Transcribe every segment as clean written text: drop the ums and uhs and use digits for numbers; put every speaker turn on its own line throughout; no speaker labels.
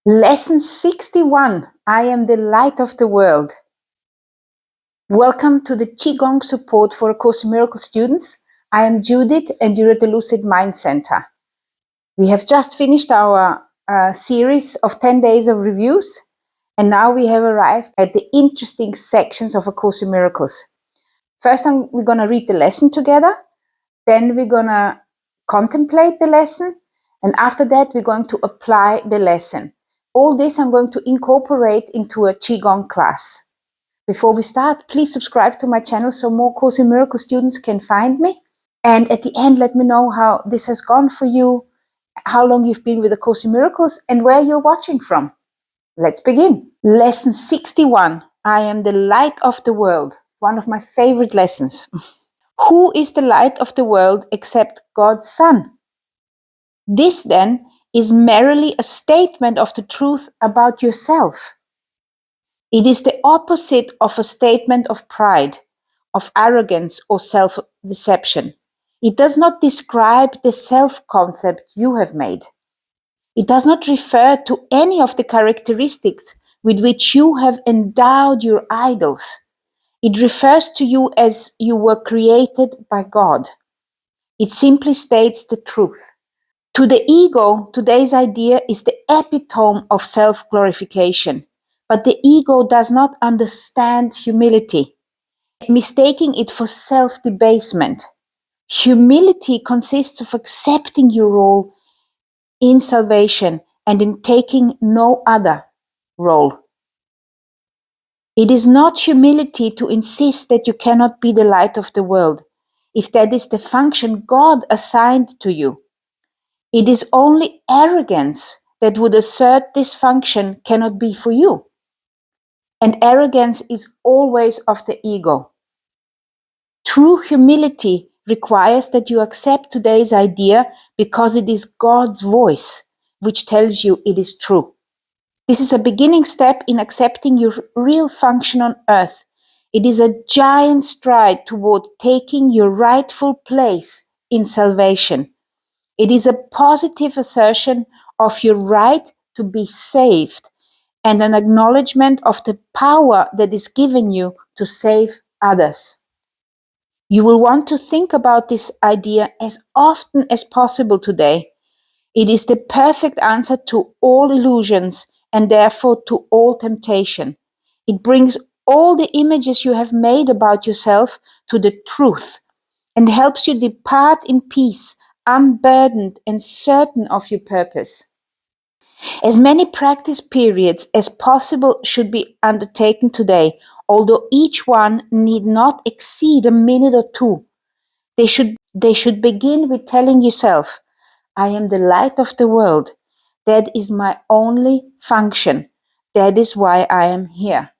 Lesson 61, I am the light of the world. Welcome to the Qigong support for A Course in Miracles students. I am Judith and you're at the Lucid Mind Center. We have just finished our series of 10 days of reviews, and now we have arrived at the interesting sections of A Course in Miracles. First, we're going to read the lesson together, then we're going to contemplate the lesson, and after that we're going to apply the lesson. All this I'm going to incorporate into a Qigong class. Before we start, please subscribe to my channel so more Course in Miracles students can find me. And at the end, let me know how this has gone for you, how long you've been with A Course in Miracles, and where you're watching from. Let's begin. Lesson 61, I am the light of the world. One of my favorite lessons. Who is the light of the world except God's Son? This then is merely a statement of the truth about yourself. It is the opposite of a statement of pride, of arrogance or self-deception. It does not describe the self-concept you have made. It does not refer to any of the characteristics with which you have endowed your idols. It refers to you as you were created by God. It simply states the truth. To the ego, today's idea is the epitome of self-glorification, but the ego does not understand humility, mistaking it for self-debasement. Humility consists of accepting your role in salvation and in taking no other role. It is not humility to insist that you cannot be the light of the world, if that is the function God assigned to you. It is only arrogance that would assert this function cannot be for you. And arrogance is always of the ego. True humility requires that you accept today's idea because it is God's voice which tells you it is true. This is a beginning step in accepting your real function on earth. It is a giant stride toward taking your rightful place in salvation. It is a positive assertion of your right to be saved and an acknowledgement of the power that is given you to save others. You will want to think about this idea as often as possible today. It is the perfect answer to all illusions and therefore to all temptation. It brings all the images you have made about yourself to the truth and helps you depart in peace, unburdened and certain of your purpose. As many practice periods as possible should be undertaken today, although each one need not exceed a minute or two. They should begin with telling yourself, I am the light of the world. That is my only function. That is why I am here.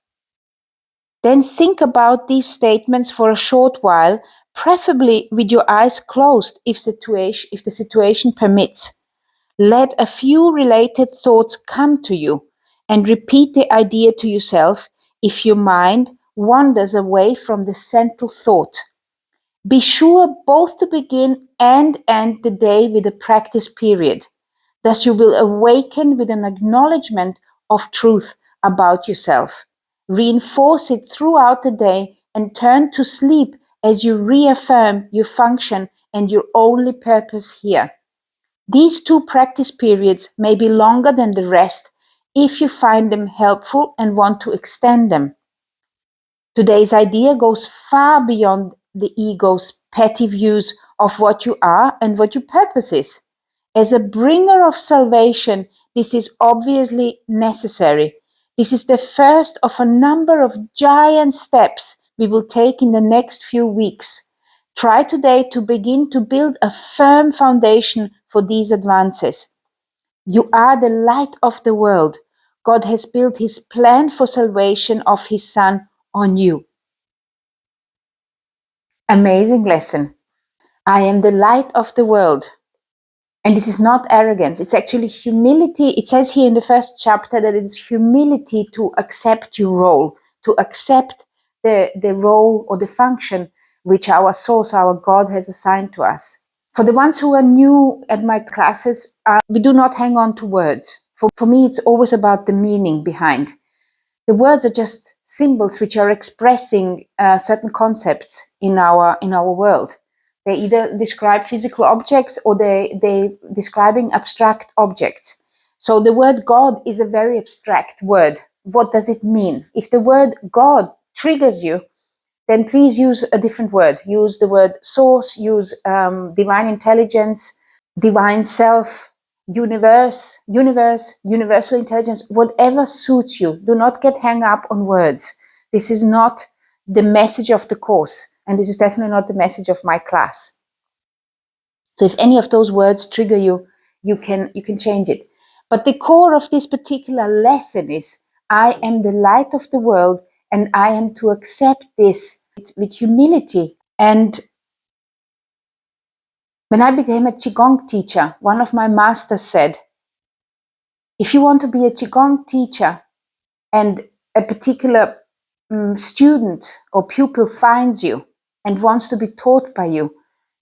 Then think about these statements for a short while, preferably with your eyes closed if the situation permits. Let a few related thoughts come to you and repeat the idea to yourself if your mind wanders away from the central thought. Be sure both to begin and end the day with a practice period. Thus you will awaken with an acknowledgement of truth about yourself. Reinforce it throughout the day and turn to sleep as you reaffirm your function and your only purpose here. These two practice periods may be longer than the rest if you find them helpful and want to extend them. Today's idea goes far beyond the ego's petty views of what you are and what your purpose is. As a bringer of salvation, this is obviously necessary. This is the first of a number of giant steps we will take in the next few weeks. Try today to begin to build a firm foundation for these advances. You are the light of the world. God has built his plan for salvation of his Son on you. Amazing lesson. I am the light of the world. And this is not arrogance. It's actually humility. It says here in the first chapter that it is humility to accept your role, to accept the role or the function which our source, our God has assigned to us. For the ones who are new at my classes, we do not hang on to words. For me, it's always about the meaning behind. The words are just symbols which are expressing certain concepts in our world. They either describe physical objects or they describing abstract objects. So the word God is a very abstract word. What does it mean? If the word God triggers you, then please use a different word. Use the word source, use divine intelligence, divine self, universe, universal intelligence, whatever suits you. Do not get hung up on words. This is not the message of the course, and this is definitely not the message of my class. So if any of those words trigger you, you can change it. But the core of this particular lesson is, I am the light of the world, and I am to accept this with humility. And when I became a Qigong teacher, one of my masters said, if you want to be a Qigong teacher and a particular student or pupil finds you and wants to be taught by you,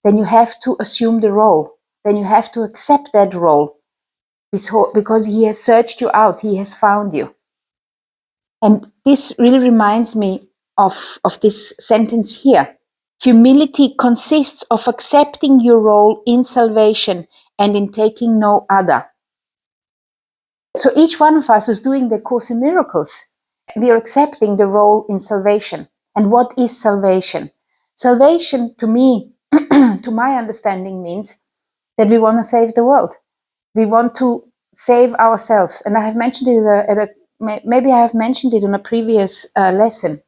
then you have to assume the role. Then you have to accept that role because he has searched you out, he has found you. And this really reminds me of this sentence here. Humility consists of accepting your role in salvation and in taking no other. So each one of us is doing the Course in Miracles. We are accepting the role in salvation. And what is salvation? Salvation, to me, to my understanding, means that we want to save the world. We want to save ourselves. And I have mentioned it maybe I have mentioned it in a previous lesson.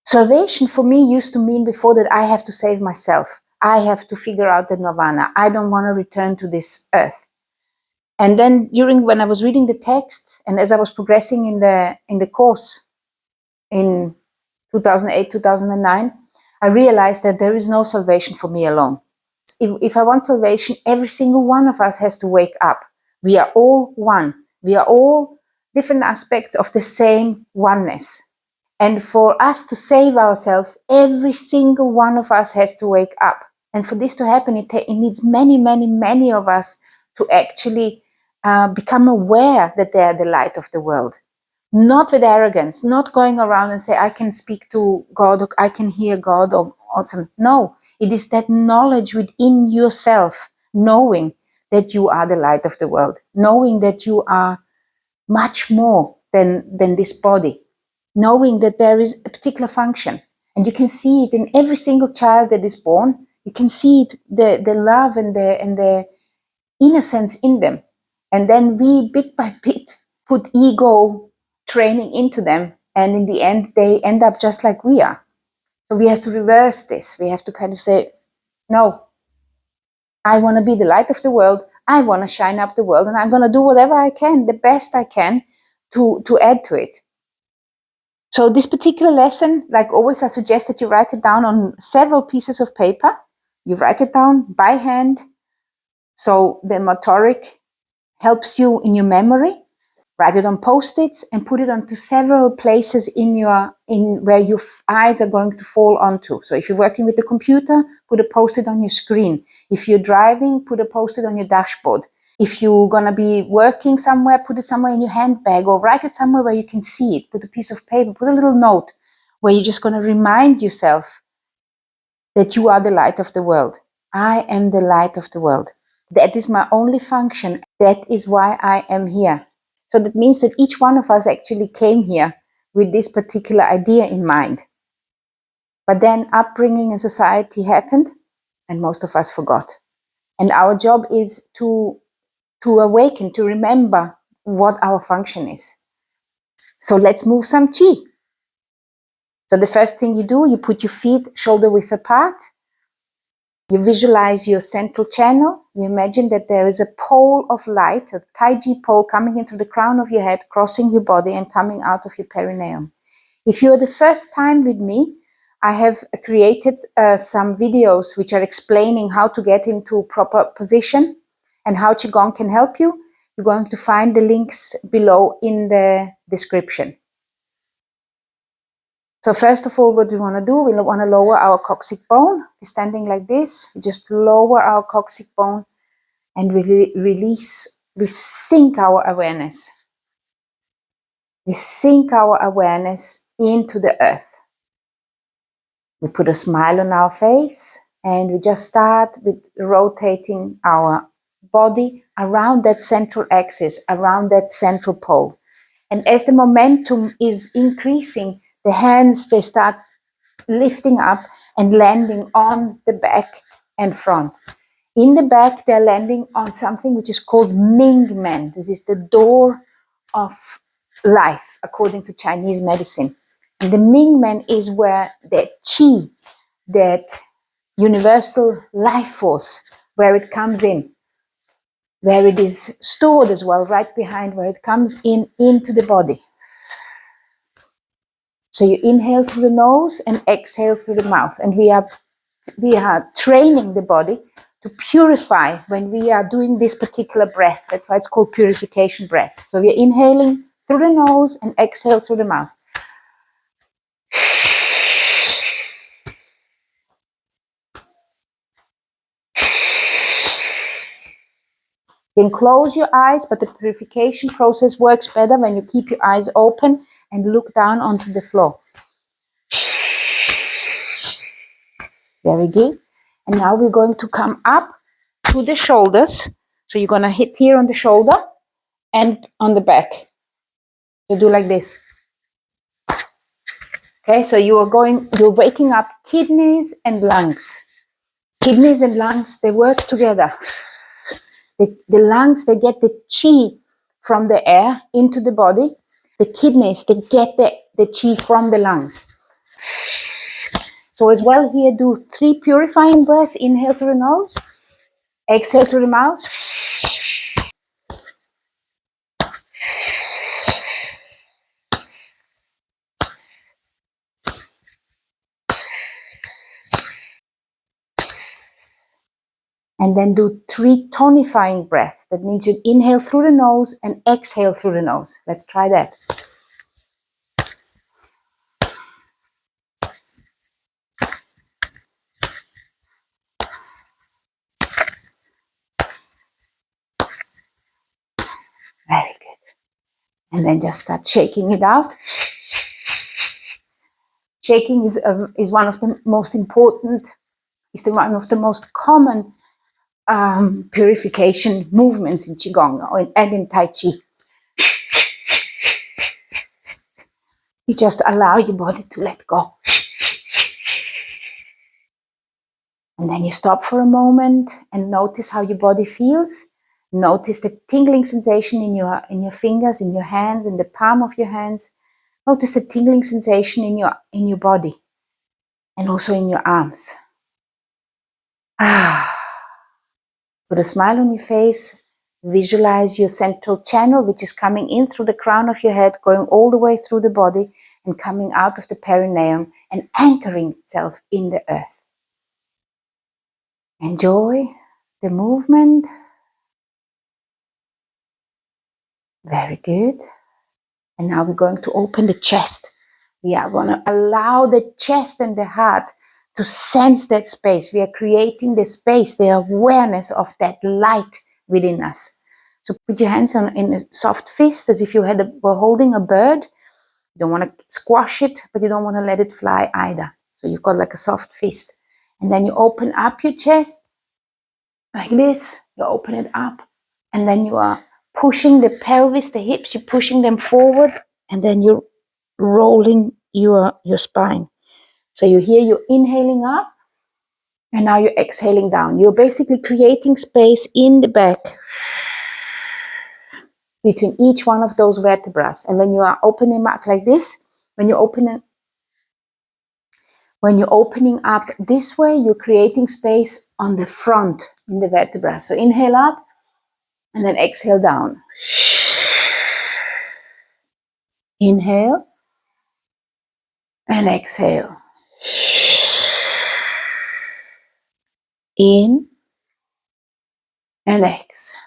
Salvation for me used to mean before that I have to save myself. I have to figure out the nirvana. I don't want to return to this earth. And then when I was reading the text and as I was progressing in the course in 2008, 2009, I realized that there is no salvation for me alone. If I want salvation, every single one of us has to wake up. We are all one. We are all different aspects of the same oneness. And for us to save ourselves, every single one of us has to wake up. And for this to happen, it needs many, many, many of us to actually become aware that they are the light of the world. Not with arrogance, not going around and say, I can speak to God, or I can hear God, or something. No, it is that knowledge within yourself, knowing that you are the light of the world, knowing that you are much more than this body, knowing that there is a particular function. And you can see it in every single child that is born. You can see it, the love and the innocence in them. And then we, bit by bit, put ego training into them. And in the end, they end up just like we are. So we have to reverse this. We have to kind of say, no, I want to be the light of the world. I want to shine up the world. And I'm going to do whatever I can, the best I can, to add to it. So this particular lesson, like always, I suggest that you write it down on several pieces of paper. You write it down by hand. So the motoric helps you in your memory. Write it on Post-its and put it onto several places in where your eyes are going to fall onto. So if you're working with the computer, put a Post-it on your screen. If you're driving, put a Post-it on your dashboard. If you're going to be working somewhere, put it somewhere in your handbag or write it somewhere where you can see it. Put a piece of paper, put a little note where you're just going to remind yourself that you are the light of the world. I am the light of the world. That is my only function. That is why I am here. So that means that each one of us actually came here with this particular idea in mind. But then upbringing and society happened and most of us forgot. And our job is to awaken, to remember what our function is. So let's move some chi. So the first thing you do, you put your feet shoulder width apart. You visualize your central channel. You imagine that there is a pole of light, a Taiji pole coming into the crown of your head, crossing your body and coming out of your perineum. If you're the first time with me, I have created some videos which are explaining how to get into proper position and how Qigong can help you. You're going to find the links below in the description. So first of all, what we want to do, we want to lower our coccyx bone. We're standing like this. We just lower our coccyx bone and release we sink our awareness. We sink our awareness into the earth. We put a smile on our face and we just start with rotating our body around that central axis, around that central pole. And as the momentum is increasing, the hands, they start lifting up and landing on the back and front. In the back, they're landing on something which is called Ming Men. This is the door of life, according to Chinese medicine. And the Ming Men is where that qi, that universal life force, where it comes in, where it is stored as well, right behind where it comes in into the body. So you inhale through the nose and exhale through the mouth. And we are training the body to purify when we are doing this particular breath. That's why it's called purification breath. So we're inhaling through the nose and exhale through the mouth. Then close your eyes, but the purification process works better when you keep your eyes open and look down onto the floor. Very good. And now we're going to come up to the shoulders. So you're going to hit here on the shoulder and on the back. You do like this. Okay, so you're waking up kidneys and lungs. Kidneys and lungs, they work together. The lungs, they get the qi from the air into the body. The kidneys, they get the qi from the lungs. So as well here, do 3 purifying breaths. Inhale through the nose. Exhale through the mouth. And then do 3 tonifying breaths. That means you inhale through the nose and exhale through the nose. Let's try that. Very good. And then just start shaking it out. Shaking is one of the most important, one of the most common purification movements in Qigong and in Tai Chi. You just allow your body to let go. And then you stop for a moment and notice how your body feels. Notice the tingling sensation in your fingers, in your hands, in the palm of your hands. Notice the tingling sensation in your body and also in your arms. Put a smile on your face. Visualize your central channel, which is coming in through the crown of your head, going all the way through the body and coming out of the perineum and anchoring itself in the earth. Enjoy the movement. Very good. And now we're going to open the chest. We are going to allow the chest and the heart to sense that space. We are creating the space, the awareness of that light within us. So put your hands in a soft fist as if you were holding a bird. You don't want to squash it, but you don't want to let it fly either. So you've got like a soft fist. And then you open up your chest like this. You open it up. And then you are pushing the pelvis, the hips, you're pushing them forward. And then you're rolling your spine. So you're inhaling up. And now you're exhaling down. You're basically creating space in the back between each one of those vertebrae. And when you are opening up like this, when you're opening up this way, you're creating space on the front in the vertebra. So inhale up and then exhale down. Inhale and exhale. In and exhale.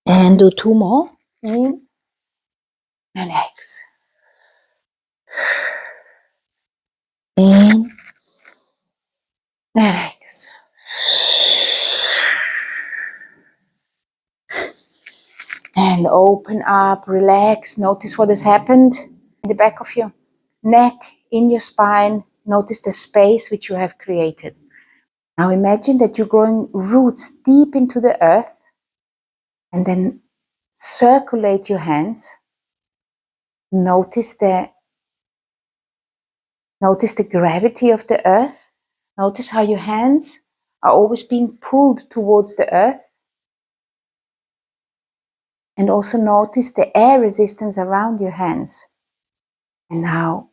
And do 2 more. In and exhale. In and exhale. And open up, relax, notice what has happened in the back of your neck, in your spine. Notice the space which you have created. Now imagine that you're growing roots deep into the earth, and then circulate your hands. Notice the gravity of the earth. Notice how your hands are always being pulled towards the earth. And also notice the air resistance around your hands. And now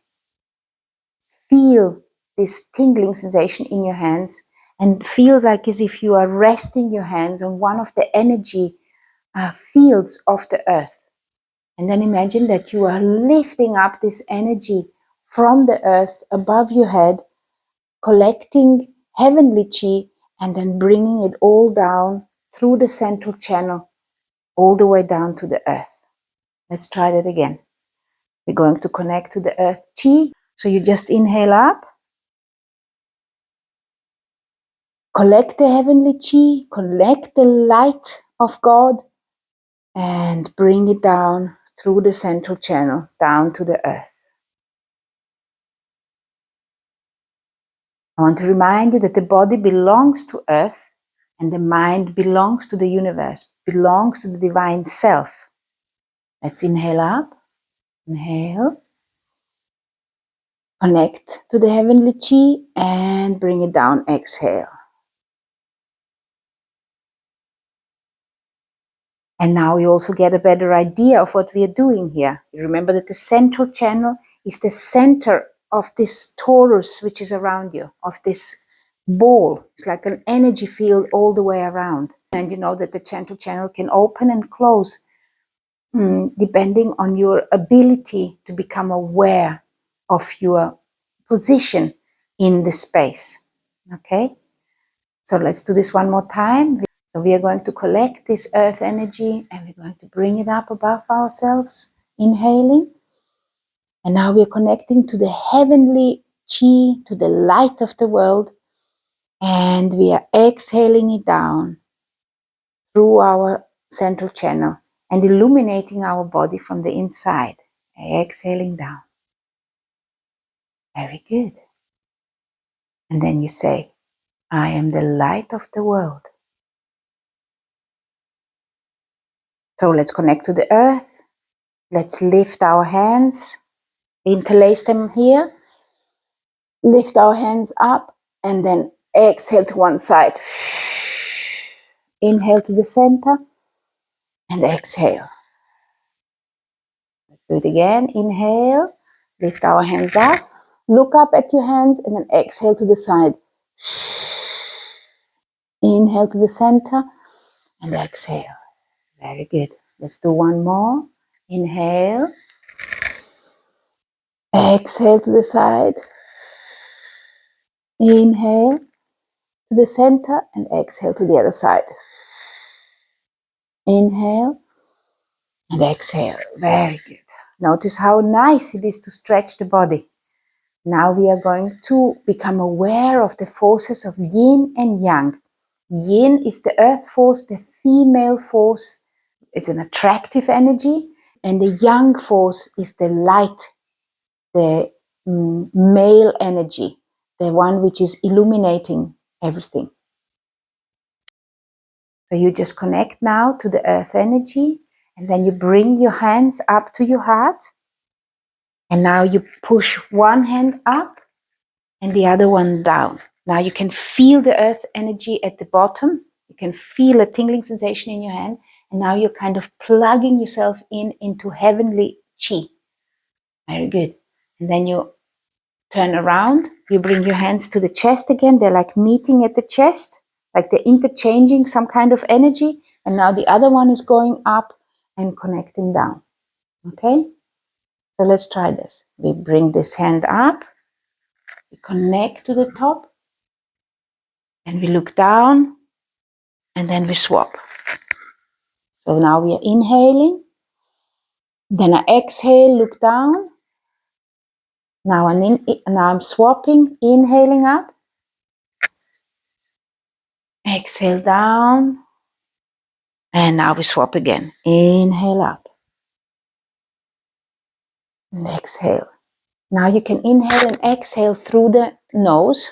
feel this tingling sensation in your hands, and feel like as if you are resting your hands on one of the energy fields of the earth. And then imagine that you are lifting up this energy from the earth above your head, collecting heavenly chi, and then bringing it all down through the central channel, all the way down to the earth. Let's try that again. We're going to connect to the earth chi. So you just inhale up, collect the heavenly chi, collect the light of God, and bring it down through the central channel, down to the earth. I want to remind you that the body belongs to earth, and the mind belongs to the universe, belongs to the divine self. Let's inhale up, inhale, connect to the heavenly chi, and bring it down, exhale. And now you also get a better idea of what we are doing here. You remember that the central channel is the center of this torus which is around you, of this ball. It's like an energy field all the way around. And you know that the central channel can open and close depending on your ability to become aware of your position in the space. Okay? So let's do this one more time. So we are going to collect this earth energy, and we're going to bring it up above ourselves, inhaling. And now we're connecting to the heavenly chi, to the light of the world, and we are exhaling it down through our central channel and illuminating our body from the inside. Exhaling down. Very good. And then you say, I am the light of the world. So let's connect to the earth. Let's lift our hands, interlace them here, lift our hands up, and then exhale to one side. Inhale to the center, and exhale. Let's do it again. Inhale, lift our hands up, look up at your hands, and then exhale to the side. Inhale to the center, and exhale. Very good. Let's do one more. Inhale. Exhale to the side. Inhale to the center and exhale to the other side. Inhale and exhale. Very good. Notice how nice it is to stretch the body. Now we are going to become aware of the forces of Yin and Yang. Yin is the earth force, the female force. It's an attractive energy. And the Yang force is the light, the male energy, the one which is illuminating everything. So you just connect now to the earth energy, and then you bring your hands up to your heart. And now you push one hand up and the other one down. Now you can feel the earth energy at the bottom. You can feel a tingling sensation in your hand. And now you're kind of plugging yourself into heavenly chi. Very good. And then you turn around. You bring your hands to the chest again. They're like meeting at the chest, like they're interchanging some kind of energy. And now the other one is going up and connecting down. Okay? So let's try this. We bring this hand up. We connect to the top. And we look down. And then we swap. So now we are inhaling. Then I exhale, look down. Now I'm swapping, inhaling up. Exhale down. And now we swap again. Inhale up. And exhale. Now you can inhale and exhale through the nose.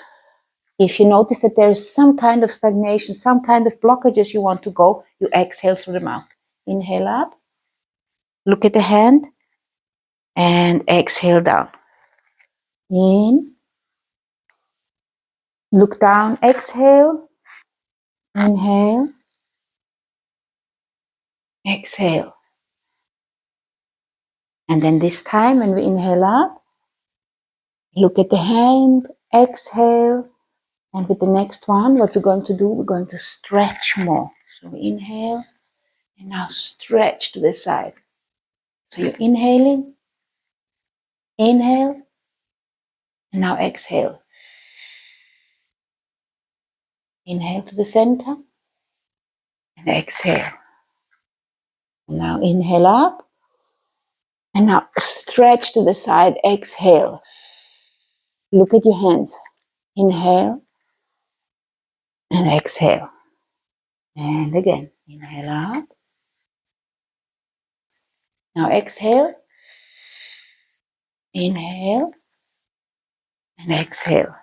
If you notice that there is some kind of stagnation, some kind of blockages you want to go, you exhale through the mouth. Inhale up. Look at the hand. And exhale down. In. Look down. Exhale. Inhale. Exhale. And then this time when we inhale up, look at the hand. Exhale. And with the next one, what we're going to do, we're going to stretch more. So we inhale and now stretch to the side. So you're inhaling, inhale, and now exhale. Inhale to the center and exhale. And now inhale up and now stretch to the side, exhale. Look at your hands. Inhale and exhale. And again, inhale up. Now exhale. Inhale and exhale.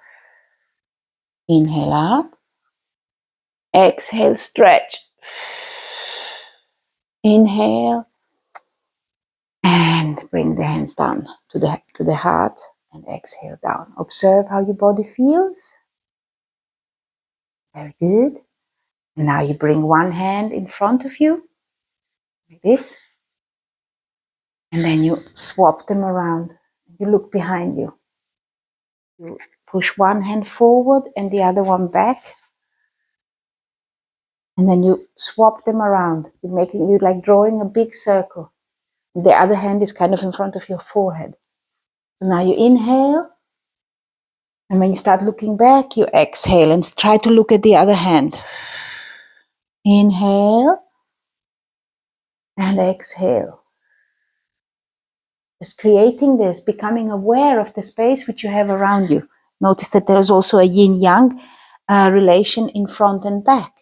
Inhale up. Exhale, stretch. Inhale and bring the hands down to the heart and exhale down. Observe how your body feels. Very good. And now you bring one hand in front of you, like this. And then you swap them around. You look behind you. You push one hand forward and the other one back. And then you swap them around. You're like drawing a big circle. The other hand is kind of in front of your forehead. So now you inhale. And when you start looking back, you exhale and try to look at the other hand. Inhale and exhale. Just creating this, becoming aware of the space which you have around you. Notice that there is also a yin-yang relation in front and back.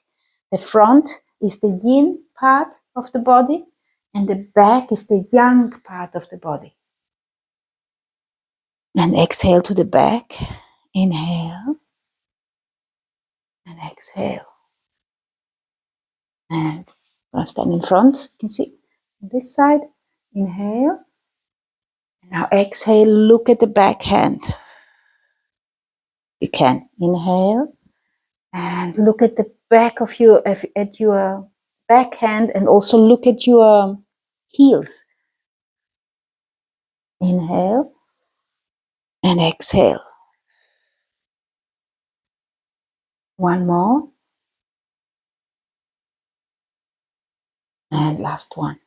The front is the yin part of the body and the back is the yang part of the body. And exhale to the back. Inhale and exhale. And I'm stand in front. You can see this side. Inhale. And now exhale. Look at the back hand. You can inhale and look at the back of your back hand, and also look at your heels. Inhale and exhale. One more. And last one.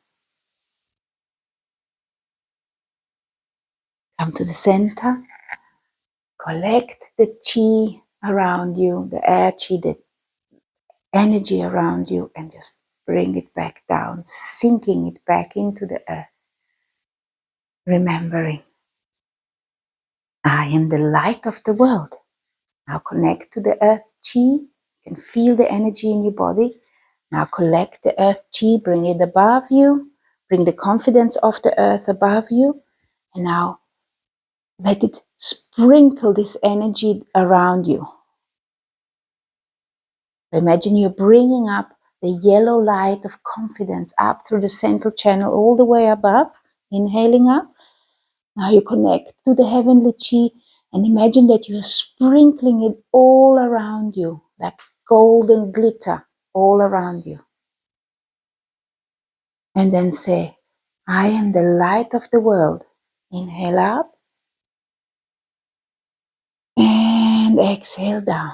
Come to the center. Collect the chi around you, the air chi, the energy around you, and just bring it back down, sinking it back into the earth. Remembering, I am the light of the world. Now connect to the earth chi. You can feel the energy in your body. Now collect the earth chi, bring it above you. Bring the confidence of the earth above you. And now let it sprinkle this energy around you. Imagine you're bringing up the yellow light of confidence up through the central channel all the way above. Inhaling up. Now you connect to the heavenly chi and imagine that you're sprinkling it all around you, like golden glitter all around you. And then say, I am the light of the world. Inhale up and exhale down.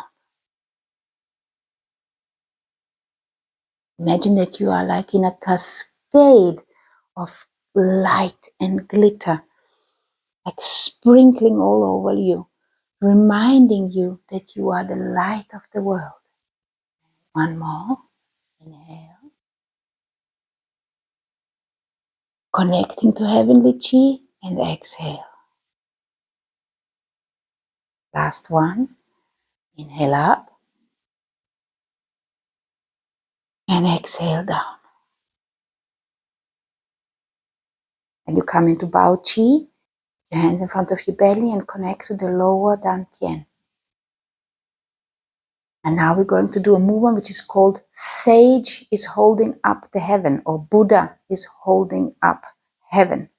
Imagine that you are like in a cascade of light and glitter, like sprinkling all over you, reminding you that you are the light of the world. One more. Inhale. Connecting to heavenly chi and exhale. Last one. Inhale up and exhale down. And you come into Bao Qi, your hands in front of your belly, and connect to the lower Dantian. And now we're going to do a movement which is called Sage is holding up the heaven, or Buddha is holding up heaven.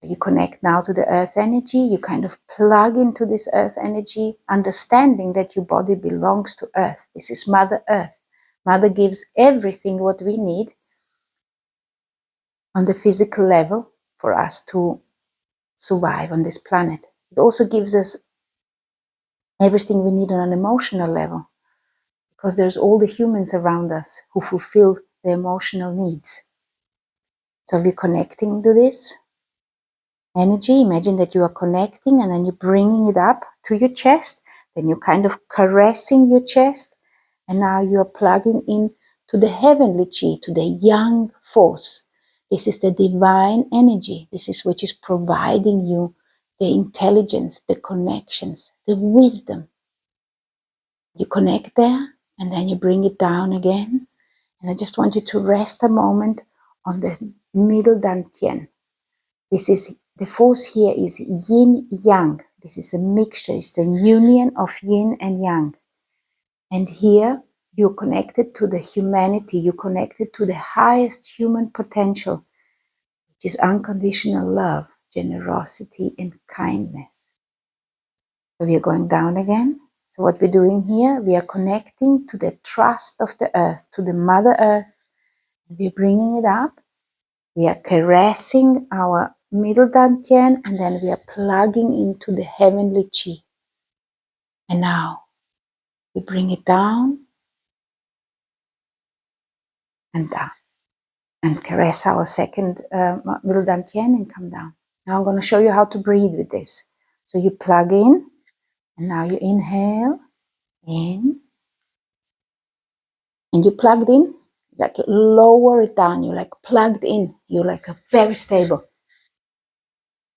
You connect now to the earth energy, you kind of plug into this earth energy, understanding that your body belongs to earth. This is Mother Earth. Mother gives everything what we need on the physical level for us to survive on this planet. It also gives us everything we need on an emotional level, because there's all the humans around us who fulfill the emotional needs. So we're connecting to this energy. Imagine that you are connecting and then you're bringing it up to your chest. Then you're kind of caressing your chest. And now you are plugging in to the heavenly chi, to the yang force. This is the divine energy. This is which is providing you the intelligence, the connections, the wisdom. You connect there and then you bring it down again. And I just want you to rest a moment on the middle dantian. This is, the force here is yin yang. This is a mixture, it's a union of yin and yang. And here you're connected to the humanity, you're connected to the highest human potential, which is unconditional love, generosity, and kindness. So we are going down again. So what we're doing here, we are connecting to the trust of the earth, to the Mother Earth. We're bringing it up. We are caressing our middle dantian, and then we are plugging into the heavenly chi. And now we bring it down and down, and caress our second middle dantian and come down. Now I'm going to show you how to breathe with this. So you plug in, and now you inhale in, and you plugged in. Like lower it down. You're like plugged in. You're like a very stable.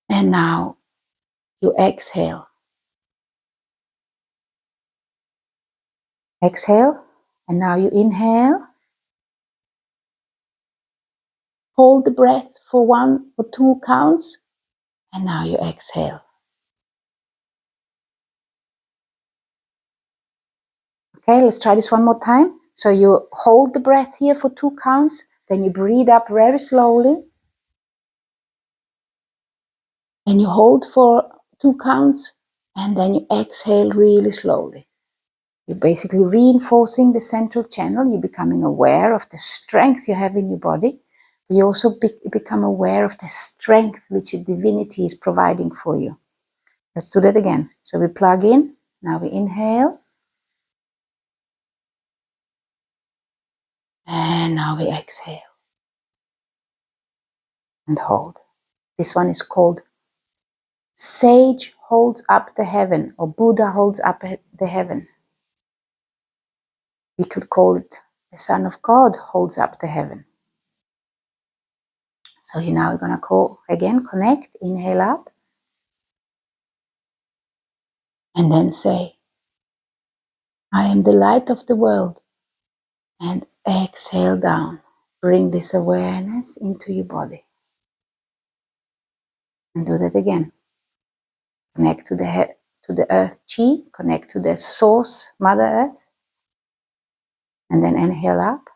And now you exhale. Exhale, and now you inhale. Hold the breath for 1 or 2 counts, and now you exhale. Okay, let's try this one more time. So you hold the breath here for 2 counts, then you breathe up very slowly, and you hold for 2 counts, and then you exhale really slowly. You're basically reinforcing the central channel. You're becoming aware of the strength you have in your body. You also become aware of the strength which your divinity is providing for you. Let's do that again. So we plug in. Now we inhale. And now we exhale. And hold. This one is called Sage holds up the heaven, or Buddha holds up the heaven. We could call it the Son of God holds up the heaven. So here now we're going to call again, connect, inhale up. And then say, I am the light of the world. And exhale down. Bring this awareness into your body. And do that again. Connect to the earth chi, connect to the source, Mother Earth. And then inhale up.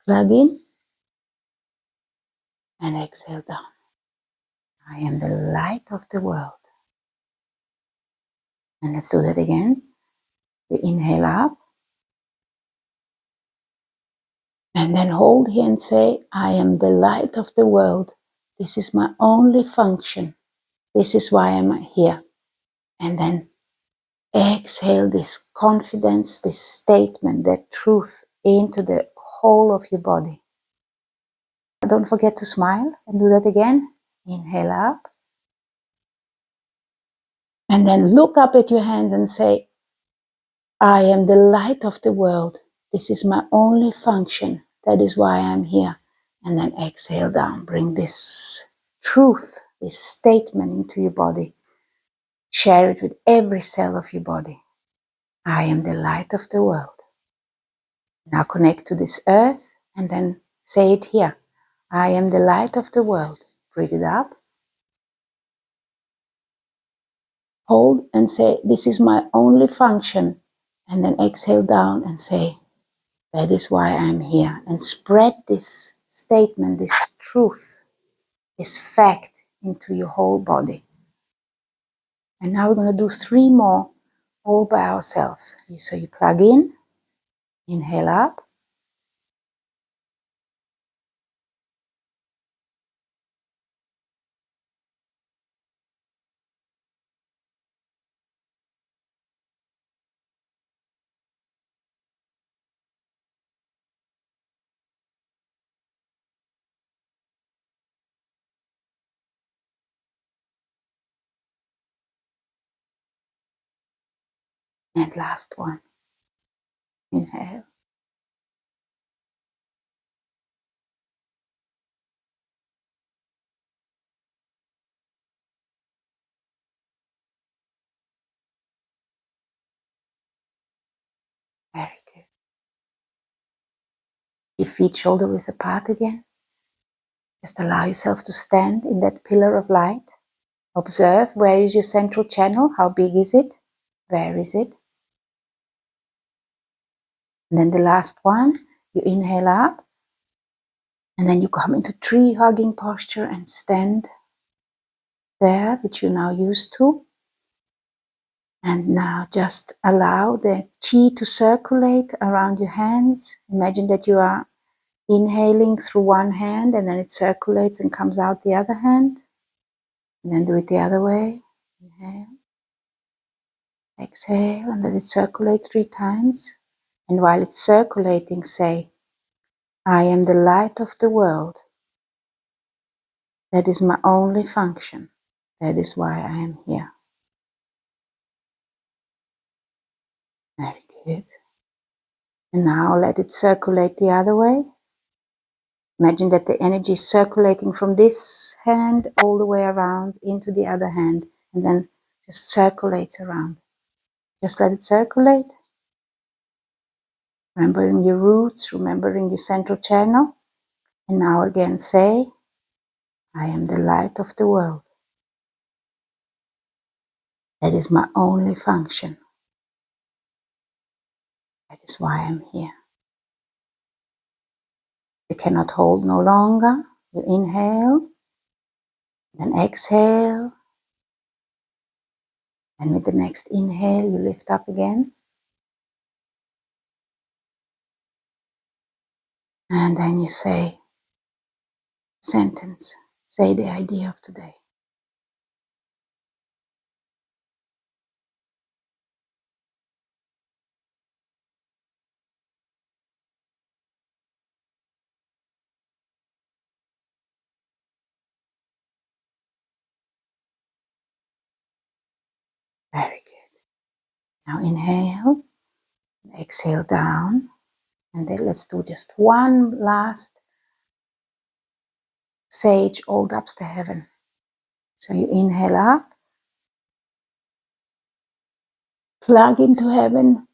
Plug in. And exhale down. I am the light of the world. And let's do that again. We inhale up. And then hold here and say, I am the light of the world. This is my only function. This is why I'm here. And then exhale this confidence, this statement, that truth into the whole of your body. Don't forget to smile and do that again. Inhale up. And then look up at your hands and say, I am the light of the world. This is my only function. That is why I'm here. And then exhale down. Bring this truth, this statement into your body. Share it with every cell of your body. I am the light of the world. Now connect to this earth and then say it here. I am the light of the world. Breathe it up. Hold and say, this is my only function. And then exhale down and say, that is why I'm here. And spread this statement, this truth, this fact into your whole body. And now we're going to do 3 more all by ourselves. So you plug in, inhale up. And last one. Inhale. Very good. Your feet shoulder width apart again. Just allow yourself to stand in that pillar of light. Observe, where is your central channel? How big is it? Where is it? And then the last one, you inhale up. And then you come into tree hugging posture and stand there, which you're now used to. And now just allow the chi to circulate around your hands. Imagine that you are inhaling through one hand and then it circulates and comes out the other hand. And then do it the other way. Inhale. Exhale and let it circulate 3 times. And while it's circulating, say, I am the light of the world. That is my only function. That is why I am here. Very good. And now let it circulate the other way. Imagine that the energy is circulating from this hand all the way around into the other hand and then just circulates around. Just let it circulate. Remembering your roots, remembering your central channel. And now again say, I am the light of the world. That is my only function. That is why I'm here. You cannot hold no longer. You inhale, then exhale. And with the next inhale, you lift up again. And then you say, sentence, say the idea of today. Very good. Now inhale, exhale down. And then let's do just one last sage old ups to heaven. So you inhale up, plug into heaven,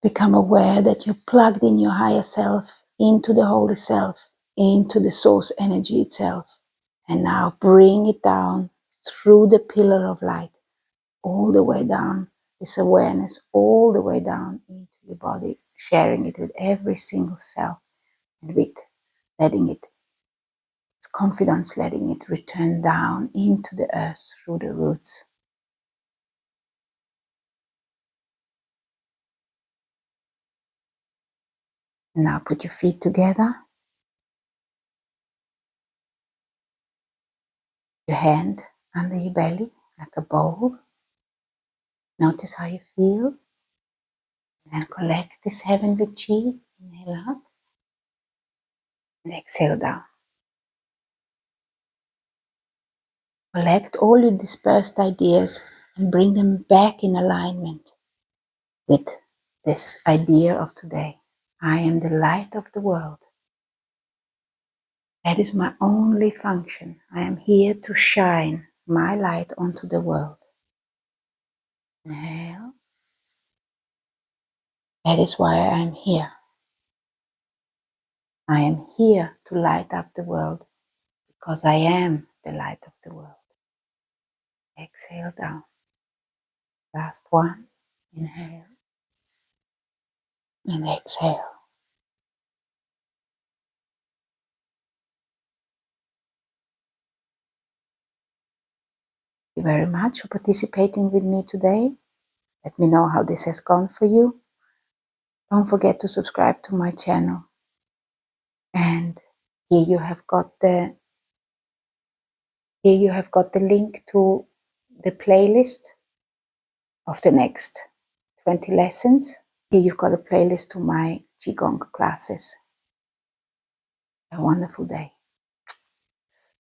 become aware that you're plugged in your higher self, into the holy self, into the source energy itself. And now bring it down through the pillar of light, all the way down, this awareness all the way down into your body, sharing it with every single cell, and with letting it, it's confidence, letting it return down into the earth through the roots. And now put your feet together, your hand under your belly like a bowl. Notice how you feel. And then collect this heavenly chi. Inhale up and exhale down. Collect all your dispersed ideas and bring them back in alignment with this idea of today. I am the light of the world. That is my only function. I am here to shine my light onto the world. Inhale. That is why I am here. I am here to light up the world because I am the light of the world. Exhale down. Last one. Inhale and exhale. Thank you very much for participating with me today. Let me know how this has gone for you. Don't forget to subscribe to my channel. And here you have got the link to the playlist of the next 20 lessons. Here you've got a playlist to my Qigong classes. A wonderful day.